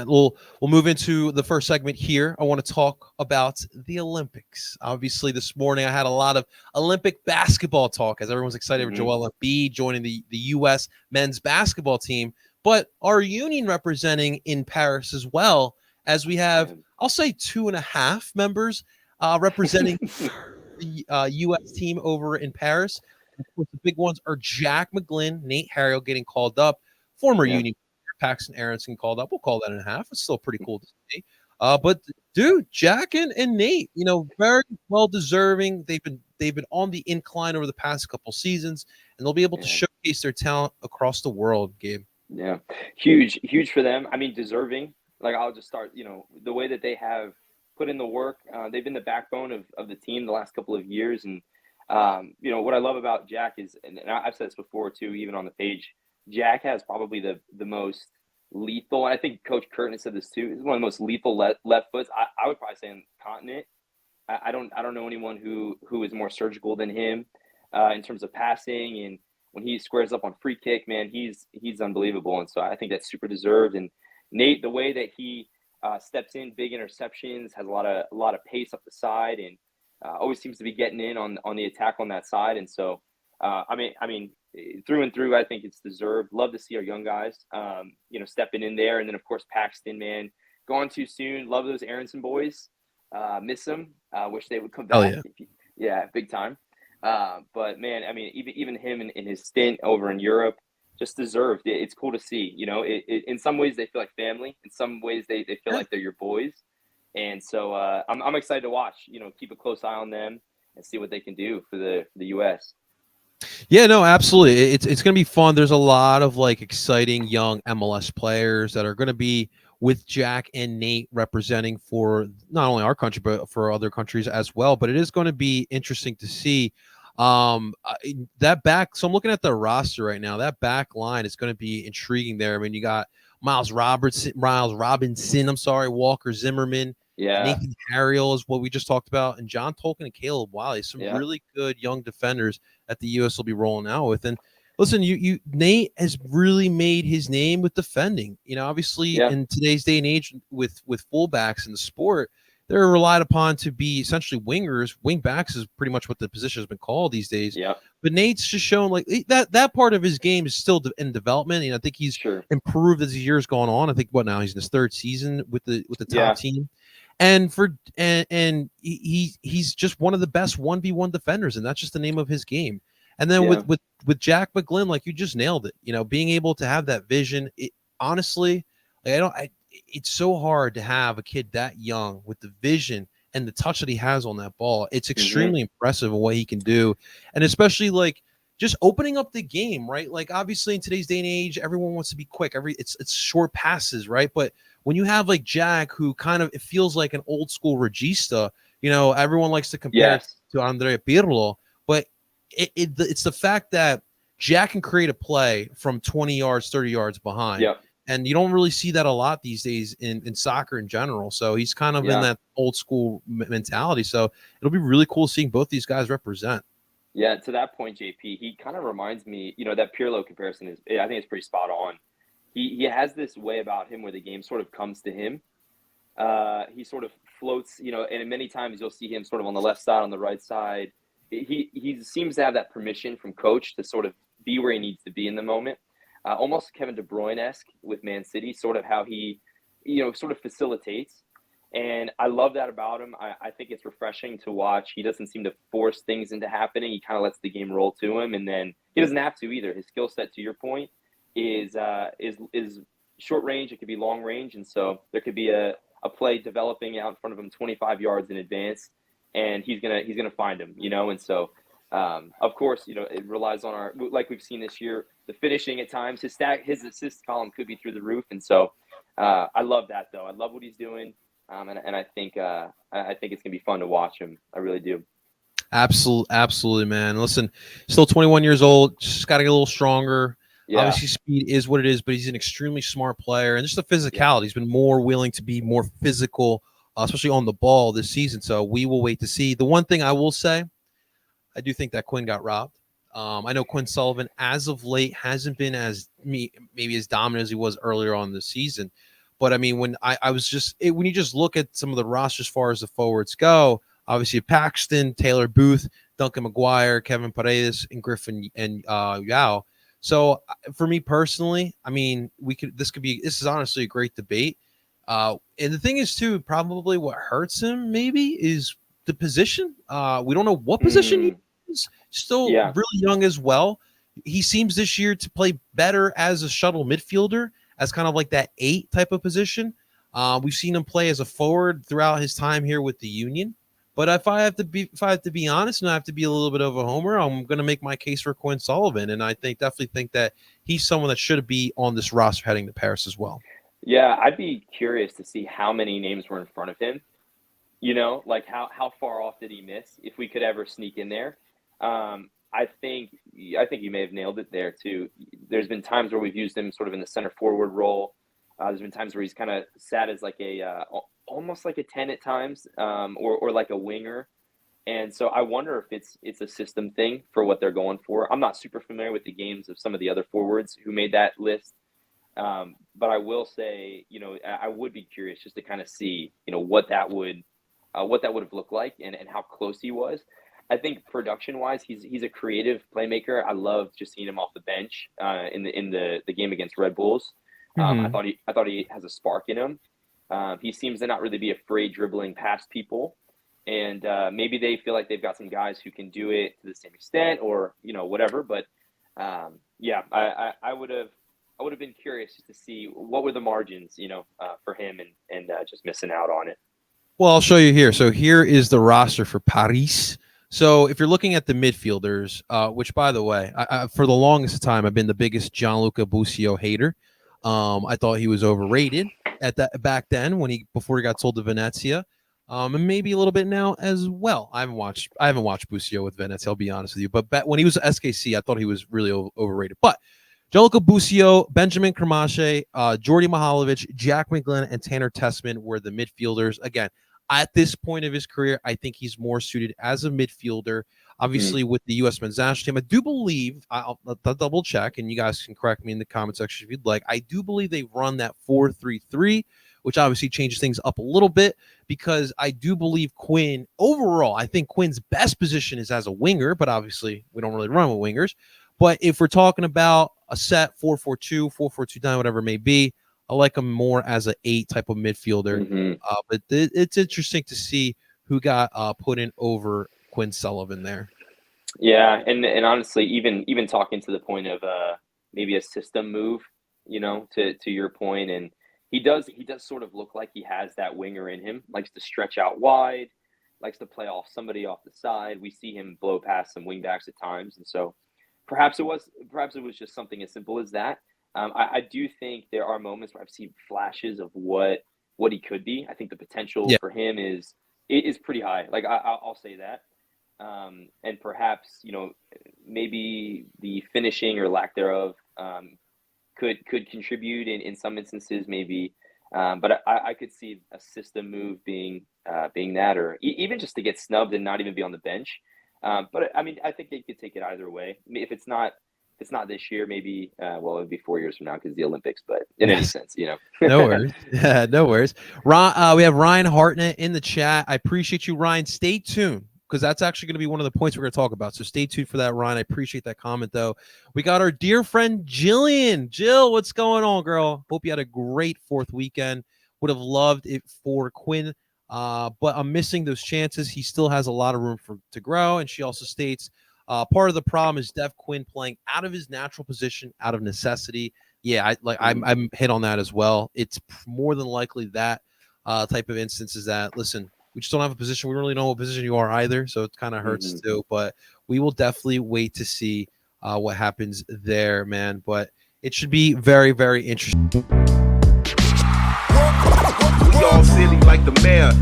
We'll move into the first segment here. I want to talk about the Olympics. Obviously, this morning I had a lot of Olympic basketball talk as everyone's excited for Mm-hmm. Joel Embiid joining the U.S. men's basketball team, but our union representing in Paris as well, as we have, I'll say, 2.5 members representing the U.S. team over in Paris. Of course, the big ones are Jack McGlynn, Nate Harriel getting called up, former Yeah. union Paxton Aronson called up. We'll call that in half. It's still pretty cool to see. But dude, Jack and Nate, very well deserving. They've been on the incline over the past couple seasons, and they'll be able to Yeah. showcase their talent across the world. Gabe. Yeah. Huge for them. I mean, deserving. Like, I'll just start, the way that they have put in the work. They've been the backbone of the team the last couple of years. And, what I love about Jack is, and I've said this before too, even on the page, Jack has probably the most lethal, and I think Coach Curtin said this too, is one of the most lethal left foots. I would probably say in the continent. I don't know anyone who is more surgical than him in terms of passing, and when he squares up on free kick, man, he's unbelievable. And so I think that's super deserved. And Nate, the way that he steps in, big interceptions, has a lot of pace up the side, and always seems to be getting in on the attack on that side. And so I mean, through and through, I think it's deserved. Love to see our young guys, stepping in there, and then of course Paxton, man, gone too soon. Love those Aronson boys. Miss them. Wish they would come Hell back. yeah. Yeah, big time. But man, I mean, even him in his stint over in Europe, just deserved. It's cool to see. In some ways they feel like family. In some ways they feel like they're your boys. And so I'm excited to watch. Keep a close eye on them and see what they can do for the U.S. Yeah, no, absolutely. It's going to be fun. There's a lot of like exciting young MLS players that are going to be with Jack and Nate representing for not only our country but for other countries as well. But it is going to be interesting to see that back. So I'm looking at the roster right now. That back line is going to be intriguing there. I mean, you got Miles Robinson. I'm sorry, Walker Zimmerman. Yeah, Nathan Harriel is what we just talked about, and John Tolkien and Caleb Wiley. Some yeah, really good young defenders that the U.S. will be rolling out with. And listen, you Nate has really made his name with defending. Obviously yeah. in today's day and age with fullbacks in the sport, they're relied upon to be essentially wingers. Wing backs is pretty much what the position has been called these days. Yeah, But Nate's just shown like that part of his game is still in development. And I think he's sure. improved as the years gone on. I think now he's in his third season with the top Yeah, team. And he's just one of the best 1v1 defenders, and that's just the name of his game. And then yeah. with Jack McGlynn, like you just nailed it. Being able to have that vision. Honestly, like it's so hard to have a kid that young with the vision and the touch that he has on that ball. It's Mm-hmm. extremely impressive in what he can do, and especially like just opening up the game, right? Like obviously in today's day and age, everyone wants to be quick. It's short passes, right? But when you have like Jack, who kind of it feels like an old school regista, everyone likes to compare Yes. to Andrea Pirlo, but it's the fact that Jack can create a play from 20 yards, 30 yards behind. Yep. And you don't really see that a lot these days in soccer in general. So he's kind of in Yeah. that old school mentality. So it'll be really cool seeing both these guys represent. Yeah, to that point, JP, he kind of reminds me, that Pirlo comparison I think it's pretty spot on. He has this way about him where the game sort of comes to him. He sort of floats, and many times you'll see him sort of on the left side, on the right side. He seems to have that permission from coach to sort of be where he needs to be in the moment. Almost Kevin De Bruyne-esque with Man City, sort of how he, sort of facilitates. And I love that about him. I think it's refreshing to watch. He doesn't seem to force things into happening. He kind of lets the game roll to him, and then he doesn't have to either. His skill set, to your point, is short range. It could be long range, and so there could be a play developing out in front of him 25 yards in advance, and he's gonna find him. And so of course, it relies on like we've seen this year, the finishing at times. His assist column could be through the roof, and so I love that though. I love what he's doing. And I think it's gonna be fun to watch him. I really do. Absolutely, man. Listen, still 21 years old, just got to get a little stronger. Yeah, Obviously, speed is what it is, but he's an extremely smart player, and just the yeah, physicality. He's been more willing to be more physical, especially on the ball this season. So we will wait to see. The one thing I will say, I do think that Quinn got robbed. I know Quinn Sullivan, as of late, hasn't been maybe as dominant as he was earlier on this season. But I mean, when I was when you just look at some of the rosters as far as the forwards go, obviously Paxton, Taylor Booth, Duncan McGuire, Kevin Paredes, and Griffin and Yao. So for me personally, I mean, this is honestly a great debate. And the thing is too, probably what hurts him maybe is the position. We don't know what position he is. Still really young as well. He seems this year to play better as a shuttle midfielder, as kind of like that 8 type of position. We've seen him play as a forward throughout his time here with the Union. But if I have to be honest, and I have to be a little bit of a homer, I'm going to make my case for Quinn Sullivan, and I definitely think that he's someone that should be on this roster heading to Paris as well. Yeah, I'd be curious to see how many names were in front of him. You know, like how far off did he miss? If we could ever sneak in there, I think you may have nailed it there too. There's been times where we've used him sort of in the center forward role. There's been times where he's kind of sat as like almost like a 10 at times, or like a winger. And so I wonder if it's a system thing for what they're going for. I'm not super familiar with the games of some of the other forwards who made that list. But I will say, you know, I would be curious just to kind of see, you know, what that would have looked like and how close he was. I think production-wise, he's a creative playmaker. I love just seeing him off the bench in the game against Red Bulls. I thought he has a spark in him. He seems to not really be afraid dribbling past people, and maybe they feel like they've got some guys who can do it to the same extent, or you know whatever. But yeah, I would have been curious just to see what were the margins, you know, for him and just missing out on it. Well, I'll show you here. So here is the roster for Paris. So if you're looking at the midfielders, which by the way, I for the longest time I've been the biggest Gianluca Busio hater. I thought he was overrated at that back then before he got sold to Venezia, and maybe a little bit now as well. I haven't watched Busio with Venezia. I'll be honest with you, but when he was at SKC, I thought he was really overrated. But Gianluca Busio, Benjamin Kramache, Jordi Mihalovic, Jack McGlynn, and Tanner Tessman were the midfielders. Again, at this point of his career, I think he's more suited as a midfielder. Obviously, with the U.S. men's national team, I do believe, I'll double check, and you guys can correct me in the comment section if you'd like. I do believe they run that 4-3-3, which obviously changes things up a little bit, because I do believe Quinn, overall, I think Quinn's best position is as a winger, but obviously we don't really run with wingers. But if we're talking about a set 4-4-2, 4-4-2-9, whatever it may be, I like him more as an 8 type of midfielder. But it's interesting to see who got put in over Quinn Sullivan there. Yeah, and honestly, even talking to the point of maybe a system move, you know, to your point, and he does sort of look like he has that winger in him, likes to stretch out wide, likes to play off somebody off the side. We see him blow past some wingbacks at times, and so perhaps it was just something as simple as that. I do think there are moments where I've seen flashes of what he could be. I think the potential for him is pretty high. Like I'll say that. And perhaps, you know, maybe the finishing or lack thereof could contribute in some instances, maybe. But I could see a system move being that, or even just to get snubbed and not even be on the bench. But I mean, I think they could take it either way. I mean, if it's not this year, maybe, well, it would be 4 years from now because the Olympics, but in any sense, you know. No worries. Yeah, no worries. We have Ryan Hartnett in the chat. I appreciate you, Ryan. Stay tuned, because that's actually going to be one of the points we're going to talk about. So stay tuned for that, Ryan. I appreciate that comment, though. We got our dear friend Jillian. Jill, what's going on, girl? Hope you had a great 4th weekend. Would have loved it for Quinn, but I'm missing those chances. He still has a lot of room to grow. And she also states, part of the problem is Dev Quinn playing out of his natural position, out of necessity. Yeah, I'm hit on that as well. It's more than likely that type of instance is that, listen, we just don't have a position. We don't really know what position you are either, so it kind of hurts too. But we will definitely wait to see what happens there, man. But it should be very, very interesting. We all silly like the mayor.